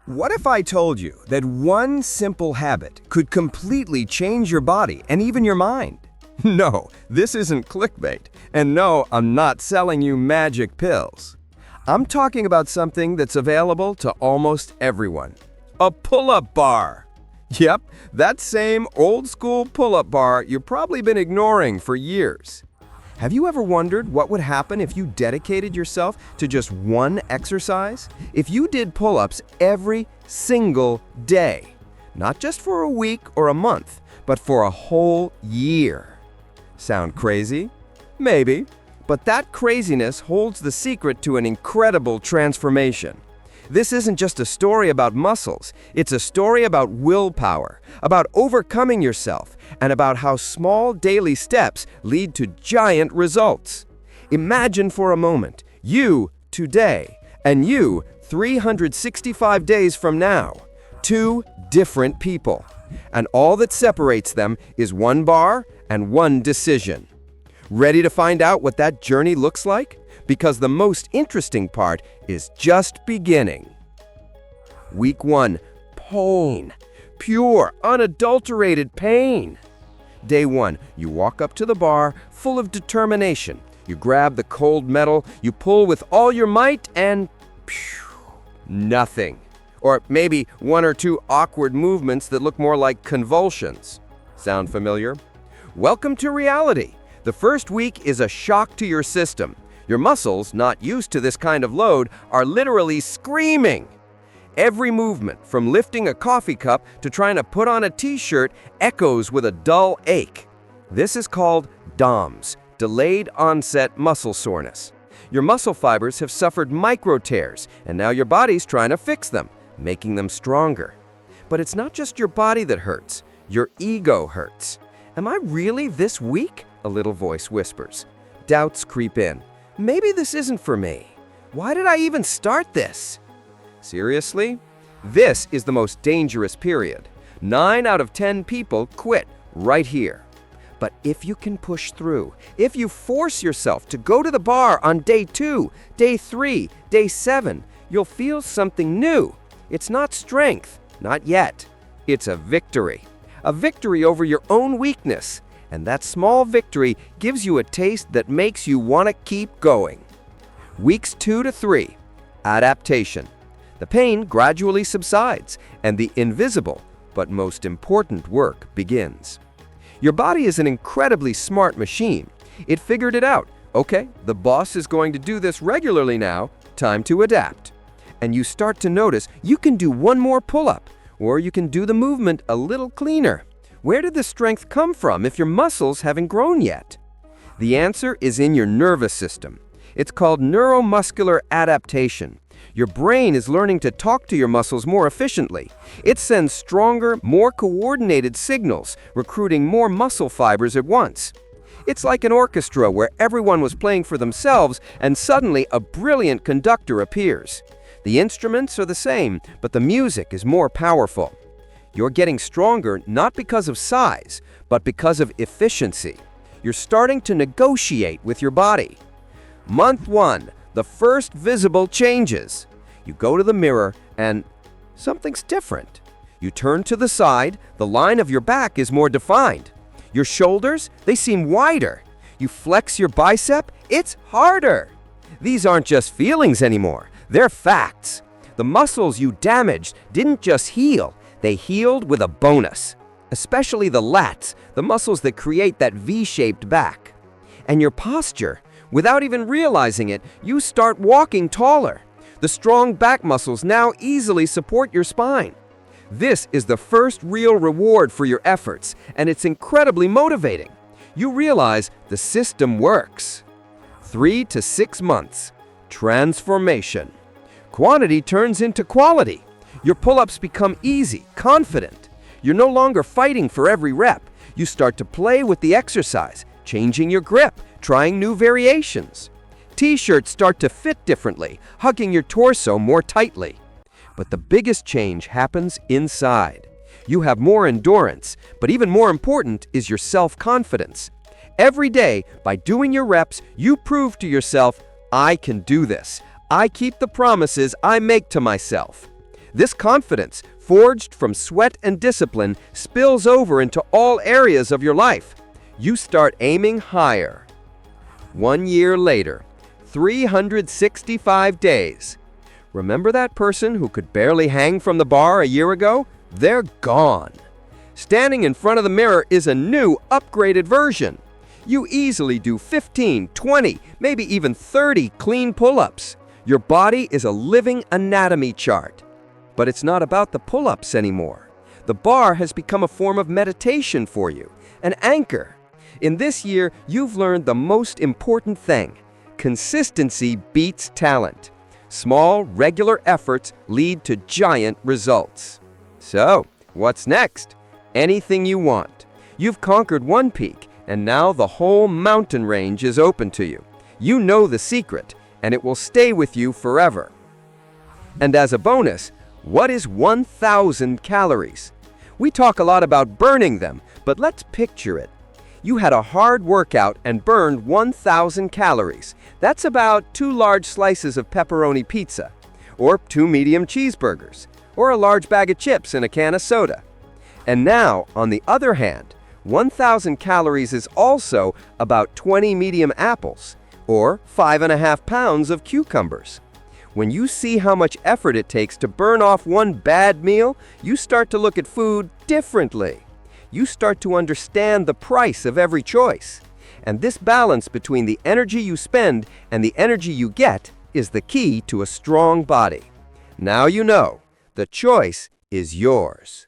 What if I told you that one simple habit could completely change your body and even your mind? No, this isn't clickbait. And no, I'm not selling you magic pills. I'm talking about something that's available to almost everyone. A pull-up bar. Yep, that same old-school pull-up bar you've probably been ignoring for years. Have you ever wondered what would happen if you dedicated yourself to just one exercise? If you did pull-ups every single day, not just for a week or a month, but for a whole year. Sound crazy? Maybe, but that craziness holds the secret to an incredible transformation. This isn't just a story about muscles, it's a story about willpower, about overcoming yourself, and about how small daily steps lead to giant results. Imagine for a moment, you today, and you 365 days from now, two different people. And all that separates them is one bar and one decision. Ready to find out what that journey looks like? Because the most interesting part is just beginning. Week 1, pain. Pure, unadulterated pain. Day 1, you walk up to the bar full of determination. You grab the cold metal, you pull with all your might, and nothing. Or maybe one or two awkward movements that look more like convulsions. Sound familiar? Welcome to reality. The first week is a shock to your system. Your muscles, not used to this kind of load, are literally screaming. Every movement, from lifting a coffee cup to trying to put on a t-shirt, echoes with a dull ache. This is called DOMS, delayed onset muscle soreness. Your muscle fibers have suffered micro tears, and now your body's trying to fix them, making them stronger. But it's not just your body that hurts, your ego hurts. Am I really this weak? A little voice whispers. Doubts creep in. Maybe this isn't for me. Why did I even start this? Seriously? This is the most dangerous period. 9 out of 10 people quit right here. But if you can push through, if you force yourself to go to the bar on day 2, day 3, day 7, you'll feel something new. It's not strength, not yet. It's a victory over your own weakness. And that small victory gives you a taste that makes you want to keep going. Weeks 2 to 3, adaptation. The pain gradually subsides, and the invisible, but most important work begins. Your body is an incredibly smart machine. It figured it out. Okay, the boss is going to do this regularly now. Time to adapt. And you start to notice you can do one more pull-up, or you can do the movement a little cleaner. Where did the strength come from if your muscles haven't grown yet? The answer is in your nervous system. It's called neuromuscular adaptation. Your brain is learning to talk to your muscles more efficiently. It sends stronger, more coordinated signals, recruiting more muscle fibers at once. It's like an orchestra where everyone was playing for themselves and suddenly a brilliant conductor appears. The instruments are the same, but the music is more powerful. You're getting stronger not because of size, but because of efficiency. You're starting to negotiate with your body. Month 1, the first visible changes. You go to the mirror and something's different. You turn to the side, the line of your back is more defined. Your shoulders, they seem wider. You flex your bicep, it's harder. These aren't just feelings anymore, they're facts. The muscles you damaged didn't just heal, they healed with a bonus. Especially the lats, the muscles that create that V-shaped back. And your posture, without even realizing it, you start walking taller. The strong back muscles now easily support your spine. This is the first real reward for your efforts, and it's incredibly motivating. You realize the system works. 3 to 6 months. Transformation. Quantity turns into quality. Your pull-ups become easy, confident. You're no longer fighting for every rep. You start to play with the exercise, changing your grip, trying new variations. T-shirts start to fit differently, hugging your torso more tightly. But the biggest change happens inside. You have more endurance, but even more important is your self-confidence. Every day, by doing your reps, you prove to yourself, I can do this. I keep the promises I make to myself. This confidence, forged from sweat and discipline, spills over into all areas of your life. You start aiming higher. 1 year later, 365 days. Remember that person who could barely hang from the bar a year ago? They're gone. Standing in front of the mirror is a new, upgraded version. You easily do 15, 20, maybe even 30 clean pull-ups. Your body is a living anatomy chart. But it's not about the pull-ups anymore. The bar has become a form of meditation for you, an anchor. In this year, you've learned the most important thing. Consistency beats talent. Small, regular efforts lead to giant results. So, what's next? Anything you want. You've conquered one peak, and now the whole mountain range is open to you. You know the secret, and it will stay with you forever. And as a bonus, what is 1,000 calories? We talk a lot about burning them, but let's picture it. You had a hard workout and burned 1,000 calories. That's about 2 large slices of pepperoni pizza, or 2 medium cheeseburgers, or a large bag of chips and a can of soda. And now, on the other hand, 1,000 calories is also about 20 medium apples, or 5.5 pounds of cucumbers. When you see how much effort it takes to burn off one bad meal, you start to look at food differently. You start to understand the price of every choice. And this balance between the energy you spend and the energy you get is the key to a strong body. Now you know, the choice is yours.